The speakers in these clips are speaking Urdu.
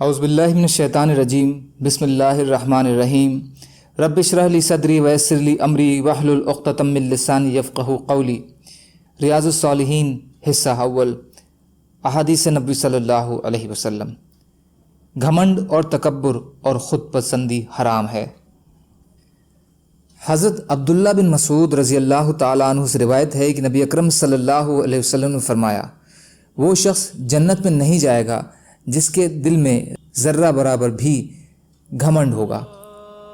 اعوذ باللہ من الشیطان الرجیم بسم اللہ الرحمن الرحیم رب اشرح لی صدری ویسر لی امری واحلل عقدۃ من لسانی یفقہوا قولی۔ ریاض الصالحین حصہ اول، احادیث نبی صلی اللہ علیہ وسلم۔ گھمنڈ اور تکبر اور خود پسندی حرام ہے۔ حضرت عبداللہ بن مسعود رضی اللہ تعالیٰ عنہ سے روایت ہے کہ نبی اکرم صلی اللہ علیہ وسلم نے فرمایا، وہ شخص جنت میں نہیں جائے گا جس کے دل میں ذرہ برابر بھی گھمنڈ ہوگا۔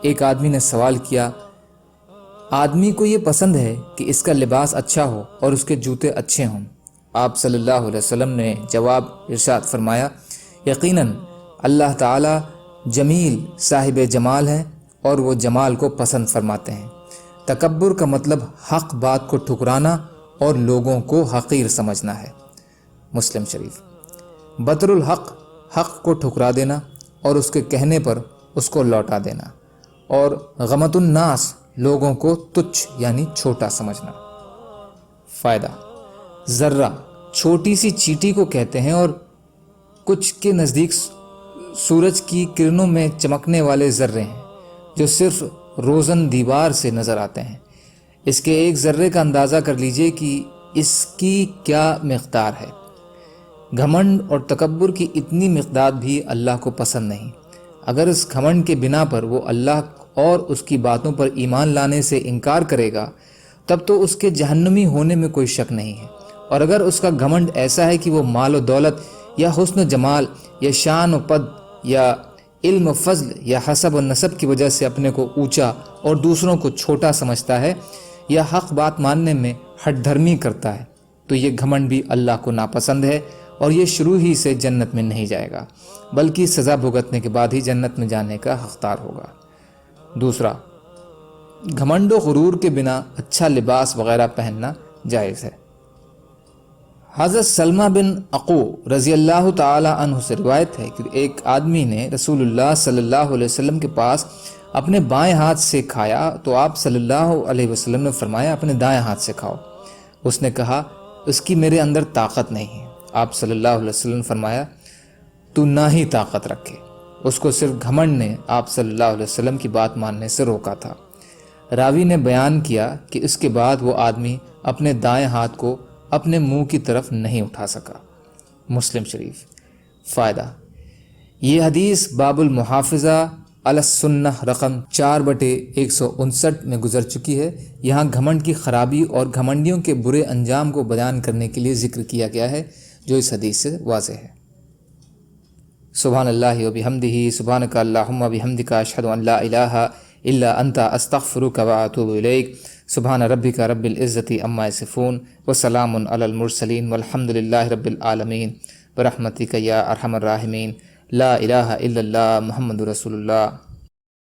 ایک آدمی نے سوال کیا، آدمی کو یہ پسند ہے کہ اس کا لباس اچھا ہو اور اس کے جوتے اچھے ہوں؟ آپ صلی اللہ علیہ وسلم نے جواب ارشاد فرمایا، یقیناً اللہ تعالی جمیل صاحب جمال ہے اور وہ جمال کو پسند فرماتے ہیں۔ تکبر کا مطلب حق بات کو ٹھکرانا اور لوگوں کو حقیر سمجھنا ہے۔ مسلم شریف۔ بطر الحق، حق کو ٹھکرا دینا اور اس کے کہنے پر اس کو لوٹا دینا، اور غمت الناس، لوگوں کو تچھ یعنی چھوٹا سمجھنا۔ فائدہ: ذرہ چھوٹی سی چیٹی کو کہتے ہیں اور کچھ کے نزدیک سورج کی کرنوں میں چمکنے والے ذرے ہیں جو صرف روزن دیوار سے نظر آتے ہیں۔ اس کے ایک ذرے کا اندازہ کر لیجئے کہ اس کی کیا مقدار ہے۔ گھمنڈ اور تکبر کی اتنی مقدار بھی اللہ کو پسند نہیں۔ اگر اس گھمنڈ کے بنا پر وہ اللہ اور اس کی باتوں پر ایمان لانے سے انکار کرے گا تب تو اس کے جہنمی ہونے میں کوئی شک نہیں ہے، اور اگر اس کا گھمنڈ ایسا ہے کہ وہ مال و دولت یا حسن و جمال یا شان و پد یا علم و فضل یا حسب و نسب کی وجہ سے اپنے کو اونچا اور دوسروں کو چھوٹا سمجھتا ہے یا حق بات ماننے میں ہٹ دھرمی کرتا ہے، تو یہ گھمنڈ بھی اللہ کو ناپسند ہے اور یہ شروع ہی سے جنت میں نہیں جائے گا، بلکہ سزا بھگتنے کے بعد ہی جنت میں جانے کا حقدار ہوگا۔ دوسرا، گھمنڈ و غرور کے بنا اچھا لباس وغیرہ پہننا جائز ہے۔ حضرت سلمہ بن عقو رضی اللہ تعالی عنہ سے روایت ہے کہ ایک آدمی نے رسول اللہ صلی اللہ علیہ وسلم کے پاس اپنے بائیں ہاتھ سے کھایا تو آپ صلی اللہ علیہ وسلم نے فرمایا، اپنے دائیں ہاتھ سے کھاؤ۔ اس نے کہا، اس کی میرے اندر طاقت نہیں ہے۔ آپ صلی اللہ علیہ وسلم نے فرمایا، تو نہ ہی طاقت رکھے۔ اس کو صرف گھمنڈ نے آپ صلی اللہ علیہ وسلم کی بات ماننے سے روکا تھا۔ راوی نے بیان کیا کہ اس کے بعد وہ آدمی اپنے دائیں ہاتھ کو اپنے منہ کی طرف نہیں اٹھا سکا۔ مسلم شریف۔ فائدہ: یہ حدیث باب المحافظہ علی السنہ رقم 4/159 میں گزر چکی ہے۔ یہاں گھمنڈ کی خرابی اور گھمنڈیوں کے برے انجام کو بیان کرنے کے لیے ذکر کیا گیا ہے جو اس حدیث سے واضح ہے۔ سبحان اللہ و بحمدہ، سبحانک اللہم و بحمدک، اشہد ان لا الہ الا انت، استغفرک و اتوب الیک۔ سبحان ربک رب العزۃ عما یصفون وسلام علی المرسلین والحمد للہ رب العالمین برحمتک یا ارحم الراحمین۔ لا الہ الا اللہ محمد رسول اللہ۔